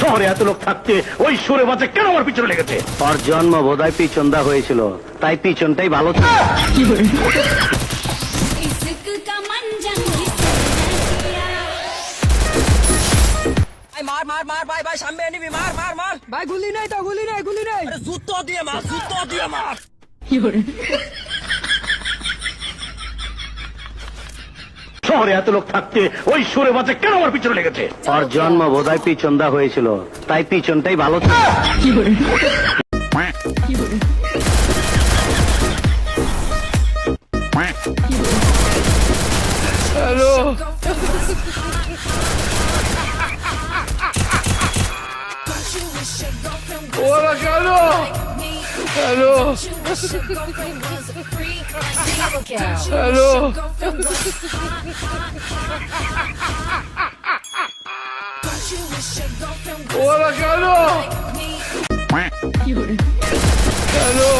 শহরে এত লোক থাকতে ওই সুরে বাজে কেন আমার পিছনে লেগেছে? ওর জন্ম বোধহয় পিছনদা হয়েছিল, তাই পিছনটাই ভালো ছিল। মার মার মার ভাই ভাই সামনে নিবি মার মার মার ভাই গুলি নাই তো, গুলি নাই, গুলি নাই। আরে জুতো দিয়ে মার জুতো দিয়ে মার শহরে এত লোক থাকতে ওই সুরে বাজে কেন আমার পিছনে লেগেছে? ওর জন্ম বোধহয় পিছনদা হয়েছিল, তাই পিছনটাই ভালো ছিল। হ্যালো, ওরা কেন? হ্যালো, হ্যালো, ওরা কেন? হ্যালো,